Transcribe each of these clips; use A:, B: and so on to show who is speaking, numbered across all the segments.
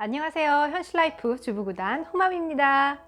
A: 안녕하세요. 현실라이프 주부구단 홍맘입니다.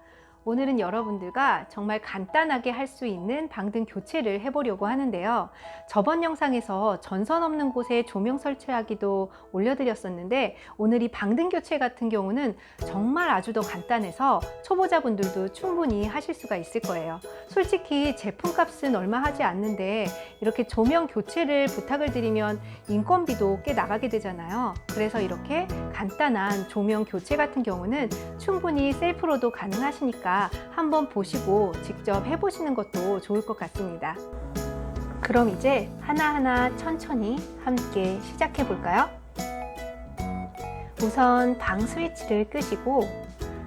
A: 오늘은 여러분들과 정말 간단하게 할 수 있는 방등 교체를 해보려고 하는데요. 저번 영상에서 전선 없는 곳에 조명 설치하기도 올려드렸었는데, 오늘 이 방등 교체 같은 경우는 정말 아주 더 간단해서 초보자분들도 충분히 하실 수가 있을 거예요. 솔직히 제품값은 얼마 하지 않는데 이렇게 조명 교체를 부탁을 드리면 인건비도 꽤 나가게 되잖아요. 그래서 이렇게 간단한 조명 교체 같은 경우는 충분히 셀프로도 가능하시니까 한번 보시고 직접 해보시는 것도 좋을 것 같습니다. 그럼 이제 하나하나 천천히 함께 시작해 볼까요? 우선 방 스위치를 끄시고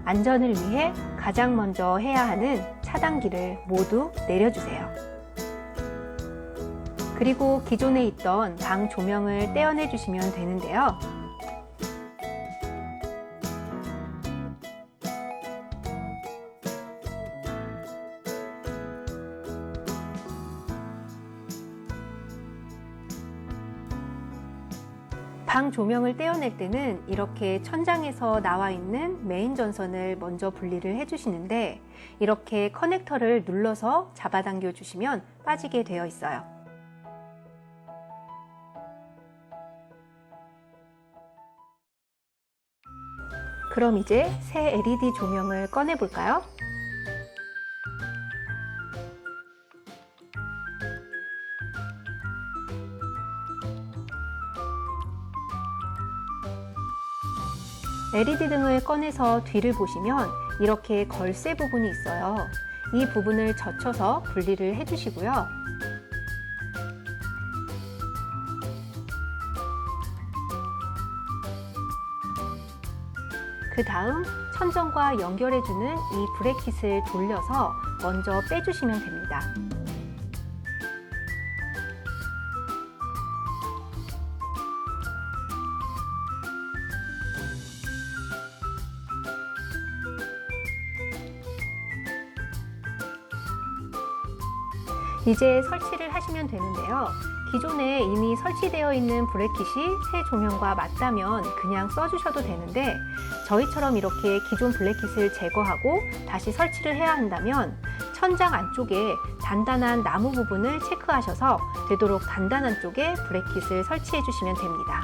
A: 안전을 위해 가장 먼저 해야 하는 차단기를 모두 내려주세요. 그리고 기존에 있던 방 조명을 떼어내 주시면 되는데요. 방 조명을 떼어낼 때는 이렇게 천장에서 나와 있는 메인 전선을 먼저 분리를 해주시는데, 이렇게 커넥터를 눌러서 잡아당겨 주시면 빠지게 되어 있어요. 그럼 이제 새 LED 조명을 꺼내 볼까요? LED 등을 꺼내서 뒤를 보시면 이렇게 걸쇠 부분이 있어요. 이 부분을 젖혀서 분리를 해주시고요. 그 다음 천정과 연결해주는 이 브래킷을 돌려서 먼저 빼주시면 됩니다. 이제 설치를 하시면 되는데요. 기존에 이미 설치되어 있는 브래킷이 새 조명과 맞다면 그냥 써주셔도 되는데, 저희처럼 이렇게 기존 브래킷을 제거하고 다시 설치를 해야 한다면 천장 안쪽에 단단한 나무 부분을 체크하셔서 되도록 단단한 쪽에 브래킷을 설치해 주시면 됩니다.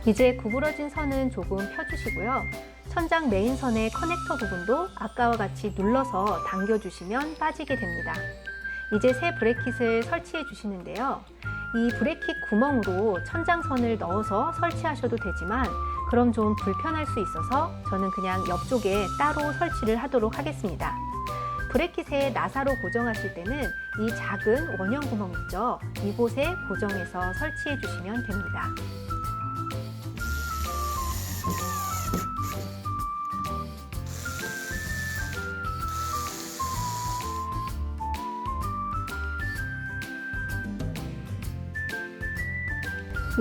A: 이제 구부러진 선은 조금 펴주시고요. 천장 메인선의 커넥터 부분도 아까와 같이 눌러서 당겨주시면 빠지게 됩니다. 이제 새 브래킷을 설치해 주시는데요. 이 브래킷 구멍으로 천장선을 넣어서 설치하셔도 되지만 그럼 좀 불편할 수 있어서 저는 그냥 옆쪽에 따로 설치를 하도록 하겠습니다. 브래킷에 나사로 고정하실 때는 이 작은 원형 구멍 있죠? 이곳에 고정해서 설치해 주시면 됩니다.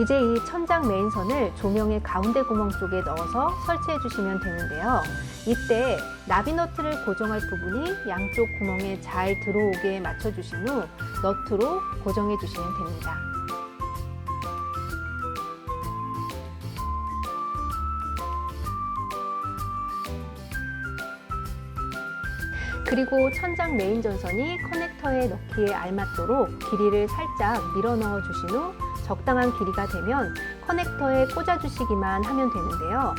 A: 이제 이 천장 메인선을 조명의 가운데 구멍 쪽에 넣어서 설치해 주시면 되는데요. 이때 나비너트를 고정할 부분이 양쪽 구멍에 잘 들어오게 맞춰 주신 후 너트로 고정해 주시면 됩니다. 그리고 천장 메인 전선이 커넥터에 넣기에 알맞도록 길이를 살짝 밀어 넣어 주신 후 적당한 길이가 되면 커넥터에 꽂아주시기만 하면 되는데요.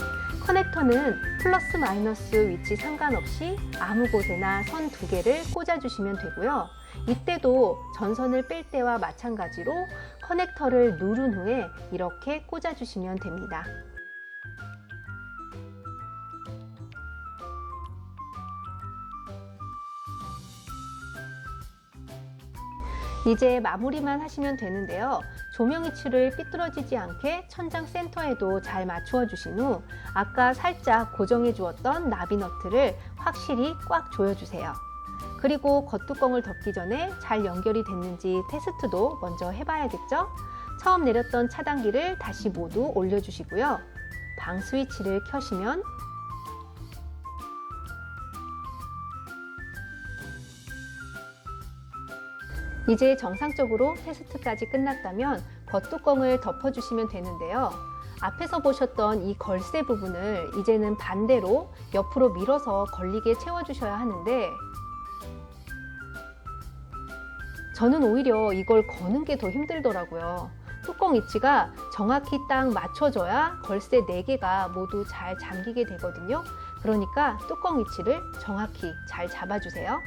A: 커넥터는 플러스 마이너스 위치 상관없이 아무 곳에나 선 2개를 꽂아주시면 되고요. 이때도 전선을 뺄 때와 마찬가지로 커넥터를 누른 후에 이렇게 꽂아주시면 됩니다. 이제 마무리만 하시면 되는데요. 조명 위치를 삐뚤어지지 않게 천장 센터에도 잘 맞추어 주신 후 아까 살짝 고정해 주었던 나비너트를 확실히 꽉 조여주세요. 그리고 겉뚜껑을 덮기 전에 잘 연결이 됐는지 테스트도 먼저 해봐야겠죠? 처음 내렸던 차단기를 다시 모두 올려주시고요. 방 스위치를 켜시면 이제 정상적으로 테스트까지 끝났다면 겉뚜껑을 덮어주시면 되는데요. 앞에서 보셨던 이 걸쇠 부분을 이제는 반대로 옆으로 밀어서 걸리게 채워주셔야 하는데, 저는 오히려 이걸 거는 게 더 힘들더라고요. 뚜껑 위치가 정확히 딱 맞춰져야 걸쇠 4개가 모두 잘 잠기게 되거든요. 그러니까 뚜껑 위치를 정확히 잘 잡아주세요.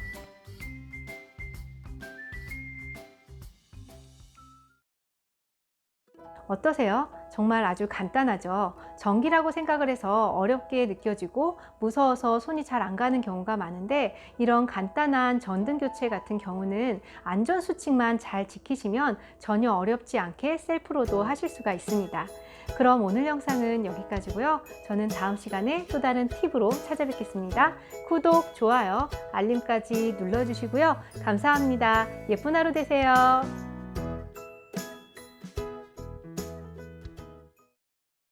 A: 어떠세요? 정말 아주 간단하죠? 전기라고 생각을 해서 어렵게 느껴지고 무서워서 손이 잘 안 가는 경우가 많은데, 이런 간단한 전등 교체 같은 경우는 안전수칙만 잘 지키시면 전혀 어렵지 않게 셀프로도 하실 수가 있습니다. 그럼 오늘 영상은 여기까지고요. 저는 다음 시간에 또 다른 팁으로 찾아뵙겠습니다. 구독, 좋아요, 알림까지 눌러주시고요. 감사합니다. 예쁜 하루 되세요.